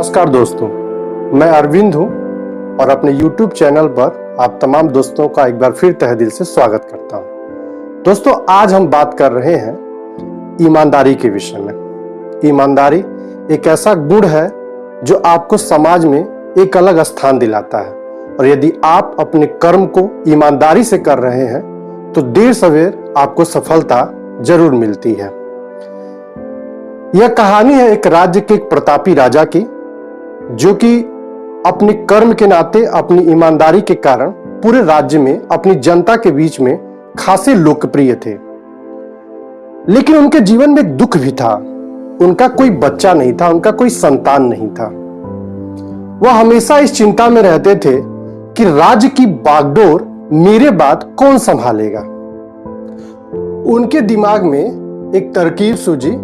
नमस्कार दोस्तों, मैं अरविंद हूं और अपने YouTube चैनल पर आप तमाम दोस्तों का एक बार फिर तहे दिल से स्वागत करता हूं। दोस्तों, आज हम बात कर रहे हैं ईमानदारी के विषय में। ईमानदारी एक ऐसा गुण है जो आपको समाज में एक अलग स्थान दिलाता है, और यदि आप अपने कर्म को ईमानदारी से कर रहे हैं तो देर सवेर आपको सफलता जरूर मिलती है। यह कहानी है एक राज्य के एक प्रतापी राजा की, जो कि अपने कर्म के नाते, अपनी ईमानदारी के कारण पूरे राज्य में, अपनी जनता के बीच में खासे लोकप्रिय थे। लेकिन उनके जीवन में एक दुख भी था। उनका कोई बच्चा नहीं था, उनका कोई संतान नहीं था। वह हमेशा इस चिंता में रहते थे कि राज्य की बागडोर मेरे बाद कौन संभालेगा। उनके दिमाग में एक तरकीब सूझी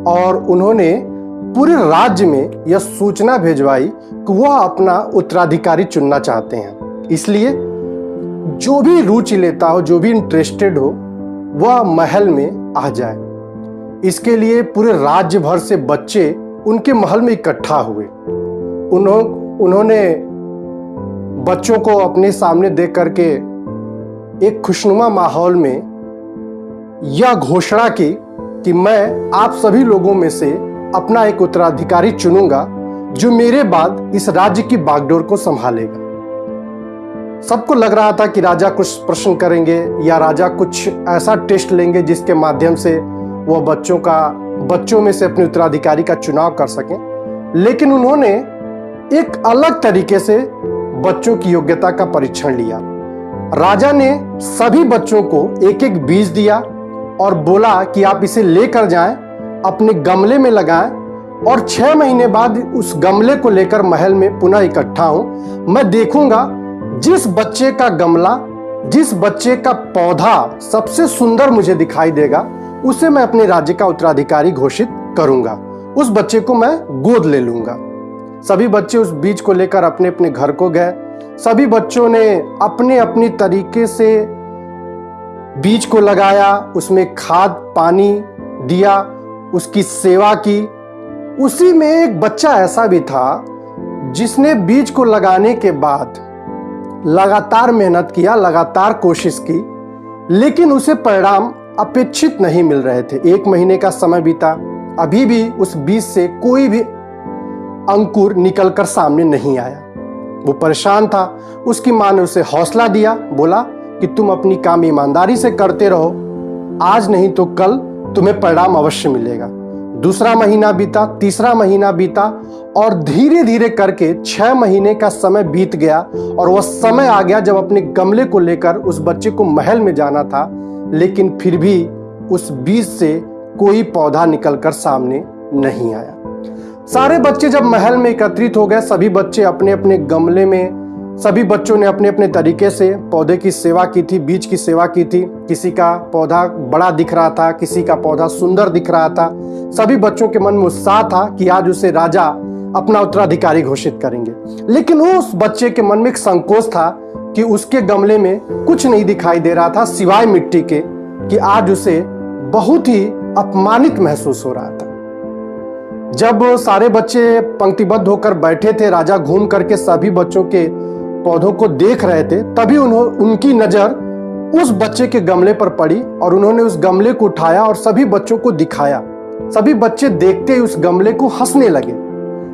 और उन्होंने पूरे राज्य में यह सूचना भेजवाई कि वह अपना उत्तराधिकारी चुनना चाहते हैं। इसलिए जो भी रुचि लेता हो, जो भी इंटरेस्टेड हो, वह महल में आ जाए। इसके लिए पूरे राज्य भर से बच्चे उनके महल में इकट्ठा हुए। उन्होंने बच्चों को अपने सामने देख करके एक खुशनुमा माहौल में यह घोषणा की कि मैं आप सभी लोगों में से अपना एक उत्तराधिकारी चुनूंगा जो मेरे बाद इस राज्य की बागडोर को संभालेगा। सबको लग रहा था कि राजा कुछ प्रश्न करेंगे या राजा कुछ ऐसा टेस्ट लेंगे जिसके माध्यम से वह बच्चों में से अपने उत्तराधिकारी का चुनाव कर सकें। लेकिन उन्होंने एक अलग तरीके से बच्चों की योग्यता का परीक्षण लिया। राजा ने सभी बच्चों को एक एक बीज दिया और बोला कि आप इसे लेकर जाएं, अपने गमले में लगाएं, और 6 महीने बाद उस गमले को लेकर महल में पुनः इकट्ठा हूं। मैं देखूंगा जिस बच्चे का गमला, जिस बच्चे का पौधा सबसे सुंदर मुझे दिखाई देगा, उसे मैं अपने राज्य का उत्तराधिकारी घोषित करूंगा। उस बच्चे को मैं गोद ले लूंगा। सभी बच्चे उस बीज को लेकर अपने अपने घर को गए। सभी बच्चों ने अपने अपनी तरीके से बीज को लगाया, उसमें खाद पानी दिया, उसकी सेवा की। उसी में एक बच्चा ऐसा भी था जिसने बीज को लगाने के बाद लगातार मेहनत किया, लगातार कोशिश की, लेकिन उसे परिणाम अपेक्षित नहीं मिल रहे थे। 1 महीने का समय बीता, अभी भी उस बीज से कोई भी अंकुर निकलकर सामने नहीं आया। वो परेशान था। उसकी मां ने उसे हौसला दिया, बोला कि तुम अपनी काम ईमानदारी से करते रहो, आज नहीं तो कल तुम्हें परिणाम अवश्य मिलेगा। दूसरा महीना बीता, तीसरा महीना बीता, और धीरे धीरे करके 6 महीने का समय बीत गया और वह समय आ गया जब अपने गमले को लेकर उस बच्चे को महल में जाना था। लेकिन फिर भी उस बीज से कोई पौधा निकलकर सामने नहीं आया। सारे बच्चे जब महल में एकत्रित हो गए, सभी बच्चे अपने अपने गमले में, सभी बच्चों ने अपने अपने तरीके से पौधे की सेवा की थी, बीज की सेवा की थी। किसी का पौधा बड़ा दिख रहा था, किसी का पौधा सुंदर दिख रहा था। सभी बच्चों के मन में उत्साह था कि आज उसे राजा अपना उत्तराधिकारी घोषित करेंगे। लेकिन उस बच्चे के मन में एक संकोच था कि उसके गमले में कुछ नहीं दिखाई दे रहा था सिवाय मिट्टी के, कि आज उसे बहुत ही अपमानित महसूस हो रहा था। जब सारे बच्चे पंक्तिबद्ध होकर बैठे थे, राजा घूम करके सभी बच्चों के पौधों को देख रहे थे, तभी उनकी नजर उस बच्चे के गमले पर पड़ी और उन्होंने उस गमले को उठाया और सभी बच्चों को दिखाया। सभी बच्चे देखते ही उस गमले को हंसने लगे।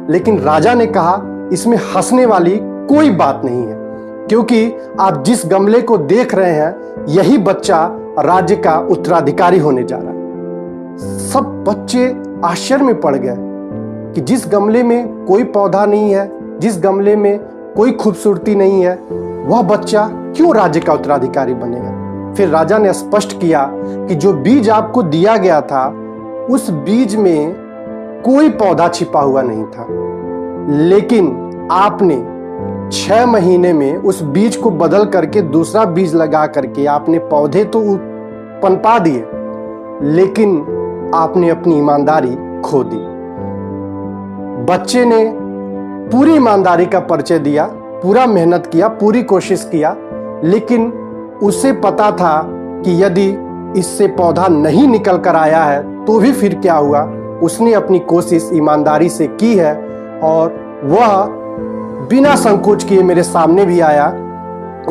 लेकिन राजा ने कहा, इसमें हंसने वाली कोई बात नहीं है, क्योंकि आप जिस गमले को देख रहे हैं, यही बच्चा राज्य का उत्तराधिकारी होने जा रहा है। सब बच्चे आश्चर्य में पड़ गए कि जिस गमले में कोई पौधा नहीं है, जिस गमले में कोई खूबसूरती नहीं है, वह बच्चा क्यों राज्य का उत्तराधिकारी बनेगा। फिर राजा ने स्पष्ट किया कि जो बीज आपको दिया गया था, उस बीज में कोई पौधा छिपा हुआ नहीं था, लेकिन आपने 6 महीने में उस बीज को बदल करके दूसरा बीज लगा करके आपने पौधे तो पनपा दिए, लेकिन आपने अपनी ईमानदारी खो दी। बच्चे ने पूरी ईमानदारी का परिचय दिया, पूरा मेहनत किया, पूरी कोशिश किया, लेकिन उसे पता था कि यदि इससे पौधा नहीं निकल कर आया है तो भी फिर क्या हुआ। उसने अपनी कोशिश ईमानदारी से की है और वह बिना संकोच किए मेरे सामने भी आया।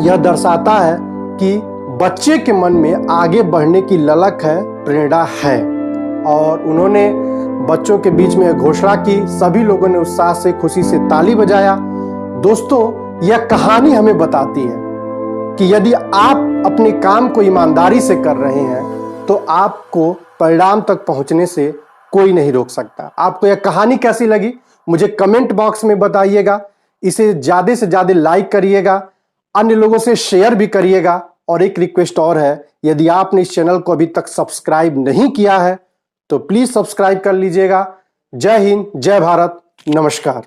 यह दर्शाता है कि बच्चे के मन में आगे बढ़ने की ललक है, प्रेरणा है। और उन्होंने बच्चों के बीच में घोषणा की। सभी लोगों ने उत्साह से, खुशी से ताली बजाया। दोस्तों, यह कहानी हमें बताती है कि यदि आप अपने काम को ईमानदारी से कर रहे हैं तो आपको परिणाम तक पहुंचने से कोई नहीं रोक सकता। आपको यह कहानी कैसी लगी मुझे कमेंट बॉक्स में बताइएगा। इसे ज्यादा से ज्यादा लाइक करिएगा, अन्य लोगों से शेयर भी करिएगा। और एक रिक्वेस्ट और है, यदि आपने इस चैनल को अभी तक सब्सक्राइब नहीं किया है तो प्लीज सब्सक्राइब कर लीजिएगा। जय हिंद, जय भारत, नमस्कार।